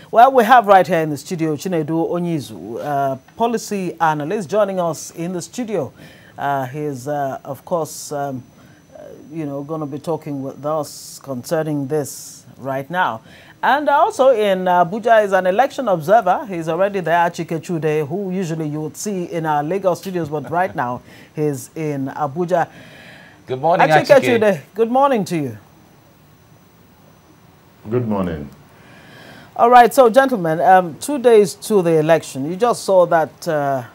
Well, we have right here in the studio Chinedu Onyizu, policy analyst, joining us in the studio. He's, of course, you know, going to be talking with us concerning this right now. And also in Abuja is an election observer. He's already there, Chike Chude, who usually you would see in our Lagos studios, but right now he's in Abuja. Good morning, Chike Chude. Good morning to you. Good morning. All right, so gentlemen, 2 days to the election. You just saw that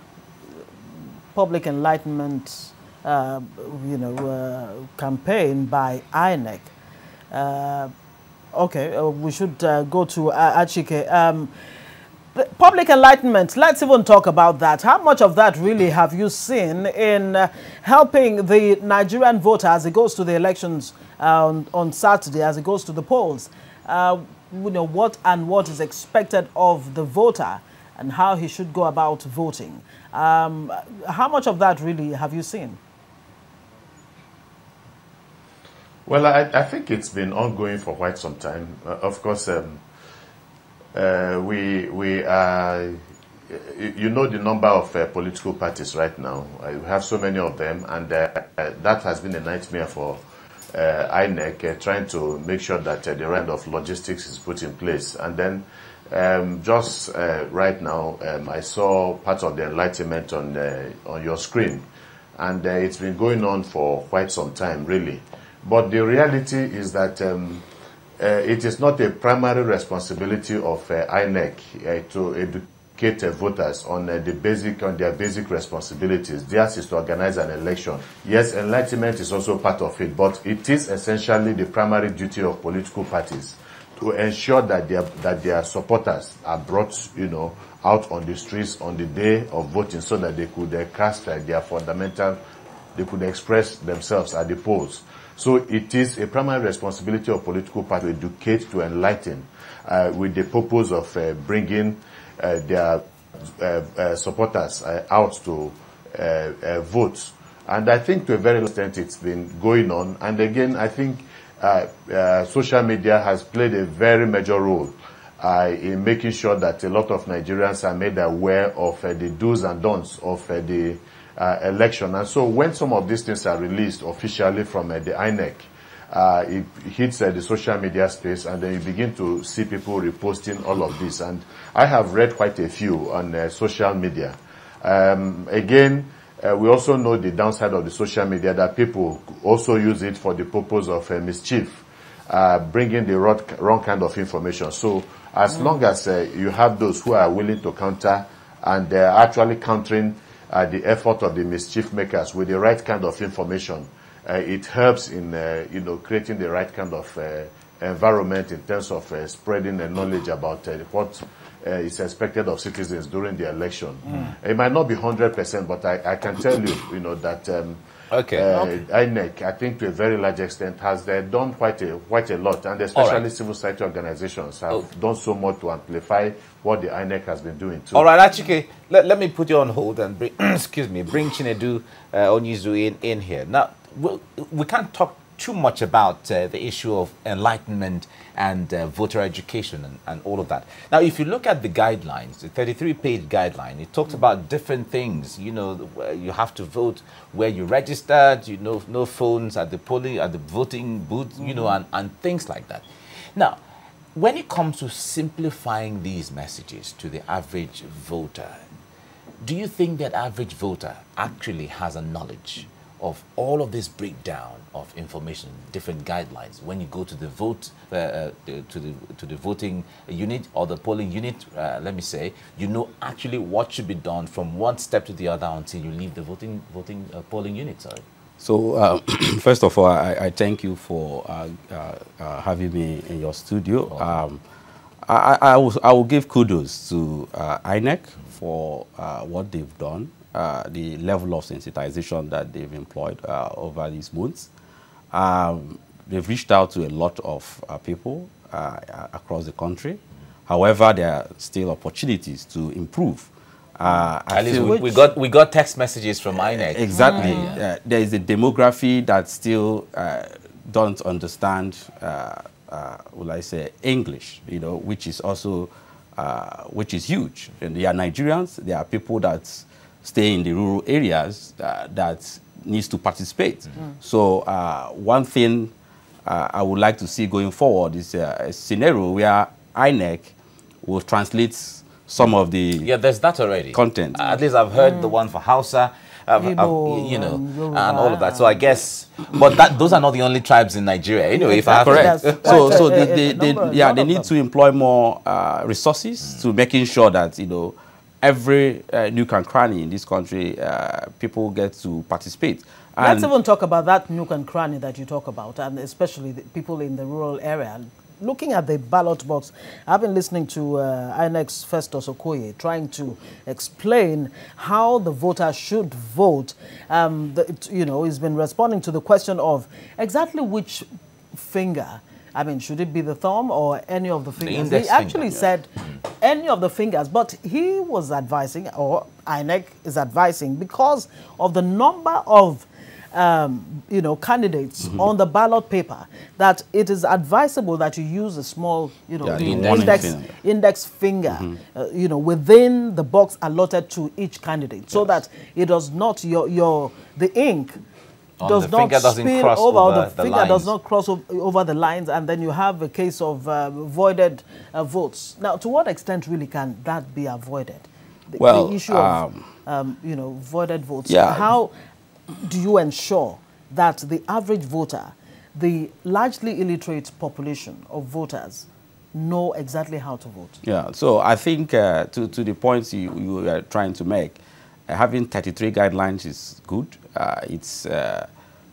public enlightenment, campaign by INEC. We should go to Achike. The public enlightenment, let's even talk about that. How much of that really have you seen in helping the Nigerian voter as it goes to the elections on Saturday, as it goes to the polls? What is expected of the voter and how he should go about voting. How much of that really have you seen? Well, I think it's been ongoing for quite some time. Of course, we are, you know, the number of political parties right now. We have so many of them, and that has been a nightmare for INEC, trying to make sure that the round of logistics is put in place. And then right now, I saw part of the enlightenment on your screen, and it's been going on for quite some time, really. But the reality is that it is not a primary responsibility of INEC to educate voters on their basic responsibilities. Theirs is to organize an election. Yes, enlightenment is also part of it, but it is essentially the primary duty of political parties to ensure that their supporters are brought, out on the streets on the day of voting, so that they could cast their fundamental, they could express themselves at the polls. So it is a primary responsibility of political parties to educate, to enlighten, with the purpose of bringing their supporters out to vote. And I think to a very extent it's been going on. And again, I think social media has played a very major role in making sure that a lot of Nigerians are made aware of the do's and don'ts of the election. And so when some of these things are released officially from the INEC, it hits the social media space, and then you begin to see people reposting all of this. And I have read quite a few on social media. We also know the downside of the social media, that people also use it for the purpose of mischief, bringing the wrong kind of information. So as long as you have those who are willing to counter, and they're actually countering the effort of the mischief makers with the right kind of information, it helps in creating the right kind of environment in terms of spreading the knowledge about what is expected of citizens during the election. It might not be 100%, but I can tell you, that INEC, I think to a very large extent, has done quite a lot, and especially civil society organizations have done so much to amplify what the INEC has been doing too. All right, Achike, let me put you on hold and bring, bring Chinedu Onyizu in here. Now, we can't talk too much about the issue of enlightenment and voter education and all of that. Now, if you look at the guidelines, the 33-page guideline, it talks about different things. You have to vote where you registered, no phones at the polling, at the voting booth, and things like that. Now, when it comes to simplifying these messages to the average voter, do you think that average voter actually has a knowledge of all of this breakdown of information, different guidelines? When you go to the vote, to the voting unit or the polling unit, let me say, actually what should be done from one step to the other until you leave the polling unit. Sorry. So first of all, I thank you for having me in your studio. I will give kudos to INEC for what they've done. The level of sensitization that they've employed over these months. They've reached out to a lot of people across the country. However, there are still opportunities to improve. At least we got text messages from INEC. Exactly. There is a demography that still don't understand, will I say, English, which is also which is huge. And there are Nigerians, there are people that stay in the rural areas that needs to participate. So one thing I would like to see going forward is a scenario where INEC will translate some of the there's that already content. At least I've heard the one for Hausa, you know, and all of that. So I guess, but those are not the only tribes in Nigeria. Anyway, if I have correct. So they need to employ more resources to making sure that, you know, every nook and cranny in this country, people get to participate. And let's even talk about that nook and cranny that you talk about, and especially the people in the rural area. Looking at the ballot box, I've been listening to INEC's Festus Okoye trying to explain how the voter should vote. You know, he's been responding to the question of exactly which finger. I mean, should it be the thumb or any of the fingers? He actually said any of the fingers, but he was advising, or INEC is advising, because of the number of you know, candidates on the ballot paper, that it is advisable that you use a small, you know, index finger, you know, within the box allotted to each candidate, so that it does not, the ink does not spill over, the finger does not cross over the lines, and then you have a case of voided votes. Now, to what extent really can that be avoided? The issue of, you know, voided votes. How do you ensure that the average voter, the largely illiterate population of voters, know exactly how to vote? Yeah, so I think to the points you are trying to make, having 33 guidelines is good. It's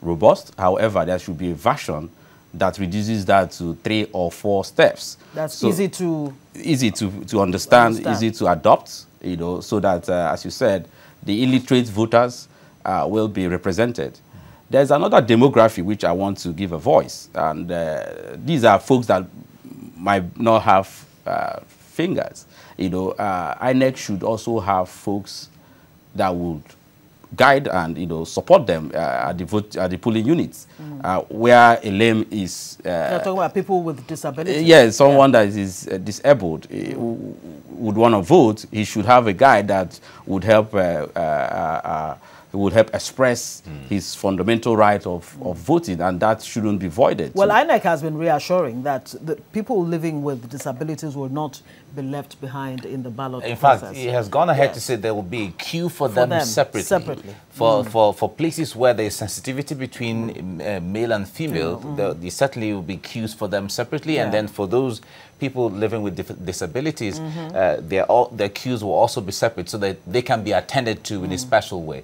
robust. However, there should be a version that reduces that to 3 or 4 steps. That's so easy to understand, easy to adopt, you know, so that, as you said, the illiterate voters will be represented. There's another demography which I want to give a voice, and these are folks that might not have fingers. You know, INEC should also have folks that would guide and, you know, support them at the polling units, where a lame is. You're talking about people with disabilities. Yes, someone that is disabled who would want to vote. He should have a guide that would help. Express his fundamental right of voting, and that shouldn't be voided. Well, INEC has been reassuring that the people living with disabilities will not be left behind in the ballot process. In fact, he has gone ahead to say there will be a queue for them separately. For places where there is sensitivity between male and female, there certainly will be queues for them separately, and then for those people living with disabilities, their queues will also be separate so that they can be attended to in a special way.